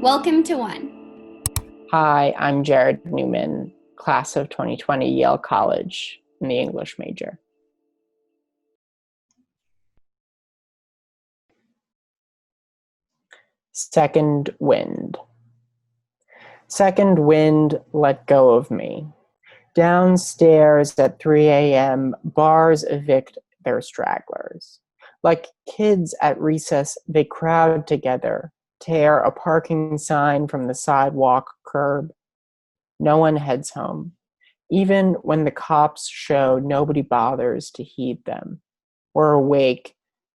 Welcome to One. Hi, I'm Jared Newman, class of 2020, Yale College, in the English major. Second wind. Second wind, let go of me. Downstairs at 3 a.m., bars evict their stragglers. Like kids at recess, they crowd together, tear a parking sign from the sidewalk curb. No one heads home. Even when the cops show, nobody bothers to heed them. We're awake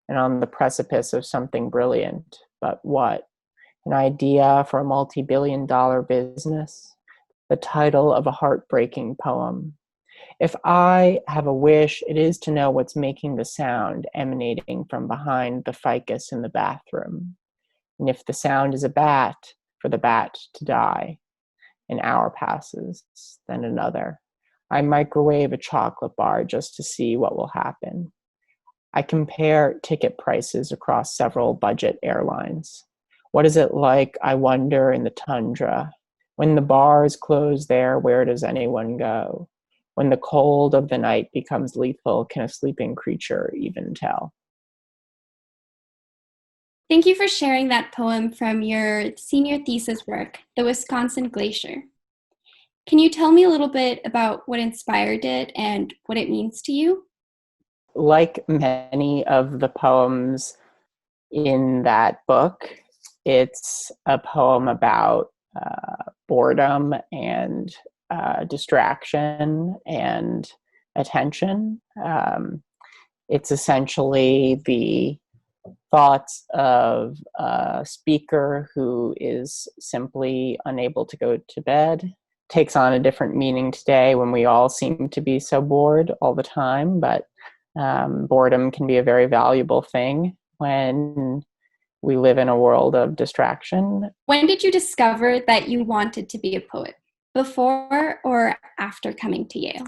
and on the precipice of something brilliant. But what? An idea for a multi-billion-dollar business? The title of a heartbreaking poem. If I have a wish, it is to know what's making the sound emanating from behind the ficus in the bathroom. And if the sound is a bat, for the bat to die. An hour passes, then another. I microwave a chocolate bar just to see what will happen. I compare ticket prices across several budget airlines. What is it like, I wonder, in the tundra? When the bars close there, where does anyone go? When the cold of the night becomes lethal, can a sleeping creature even tell? Thank you for sharing that poem from your senior thesis work, The Wisconsin Glacier. Can you tell me a little bit about what inspired it and what it means to you? Like many of the poems in that book, it's a poem about boredom and distraction and attention. It's essentially the thoughts of a speaker who is simply unable to go to bed. Takes on a different meaning today when we all seem to be so bored all the time, but boredom can be a very valuable thing when we live in a world of distraction. When did you discover that you wanted to be a poet? Before or after coming to Yale?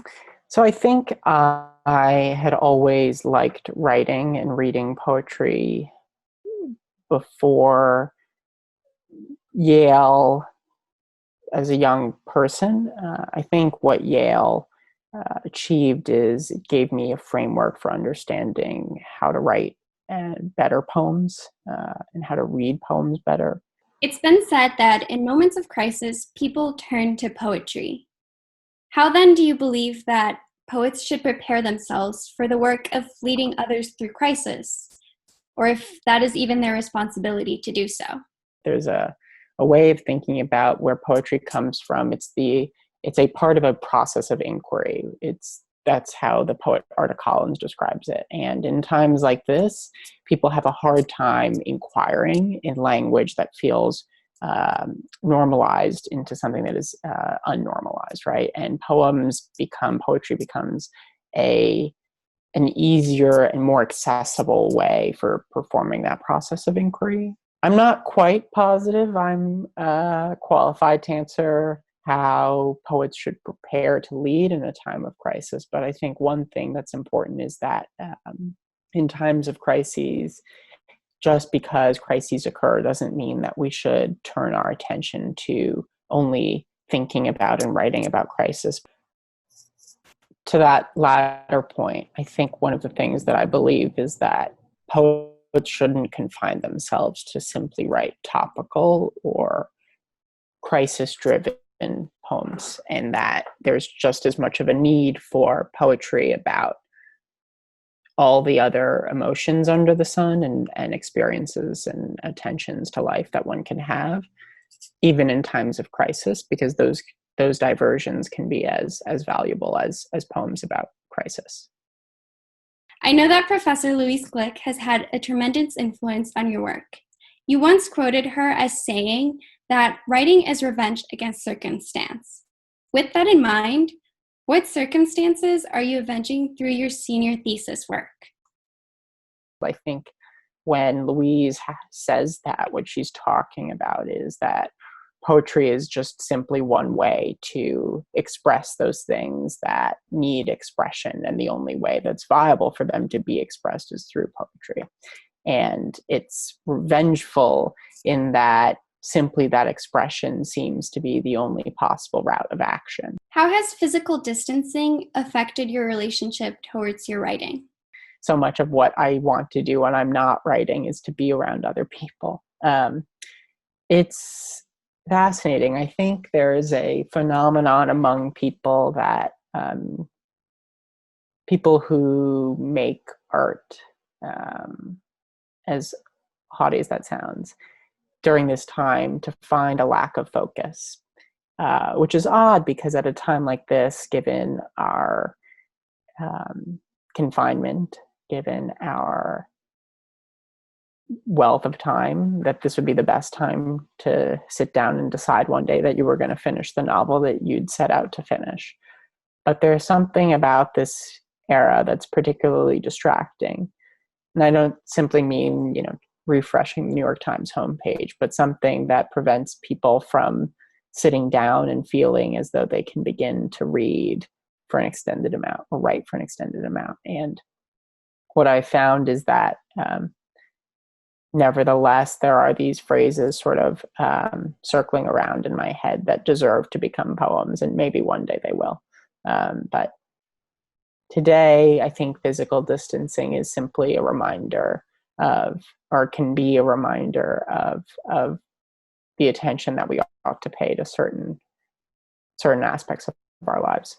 So I think I had always liked writing and reading poetry before Yale as a young person. I think what Yale achieved is it gave me a framework for understanding how to write better poems and how to read poems better. It's been said that in moments of crisis, people turn to poetry. How then do you believe that poets should prepare themselves for the work of leading others through crisis, or if that is even their responsibility to do so? There's a way of thinking about where poetry comes from. It's a part of a process of inquiry. That's how the poet Arta Collins describes it. And in times like this, people have a hard time inquiring in language that feels normalized into something that is unnormalized, right? And poetry becomes an easier and more accessible way for performing that process of inquiry. I'm not quite positive I'm qualified to answer how poets should prepare to lead in a time of crisis, but I think one thing that's important is that in times of crises, just because crises occur doesn't mean that we should turn our attention to only thinking about and writing about crisis. To that latter point, I think one of the things that I believe is that poets shouldn't confine themselves to simply write topical or crisis-driven poems, and that there's just as much of a need for poetry about all the other emotions under the sun and experiences and attentions to life that one can have, even in times of crisis, because those diversions can be as valuable as poems about crisis. I know that Professor Louise Glick has had a tremendous influence on your work. You once quoted her as saying that writing is revenge against circumstance. With that in mind, what circumstances are you avenging through your senior thesis work? I think when Louise says that, what she's talking about is that poetry is just simply one way to express those things that need expression, and the only way that's viable for them to be expressed is through poetry. And it's revengeful in that simply that expression seems to be the only possible route of action. How has physical distancing affected your relationship towards your writing? So much of what I want to do when I'm not writing is to be around other people. It's fascinating. I think there is a phenomenon among people that people who make art, as haughty as that sounds, during this time to find a lack of focus, which is odd because at a time like this, given our confinement, given our wealth of time, that this would be the best time to sit down and decide one day that you were going to finish the novel that you'd set out to finish. But there's something about this era that's particularly distracting. And I don't simply mean, refreshing the New York Times homepage, but something that prevents people from sitting down and feeling as though they can begin to read for an extended amount or write for an extended amount. And what I found is that nevertheless, there are these phrases sort of circling around in my head that deserve to become poems, and maybe one day they will. But today, I think physical distancing is simply a reminder of, or can be a reminder of the attention that we ought to pay to certain aspects of our lives.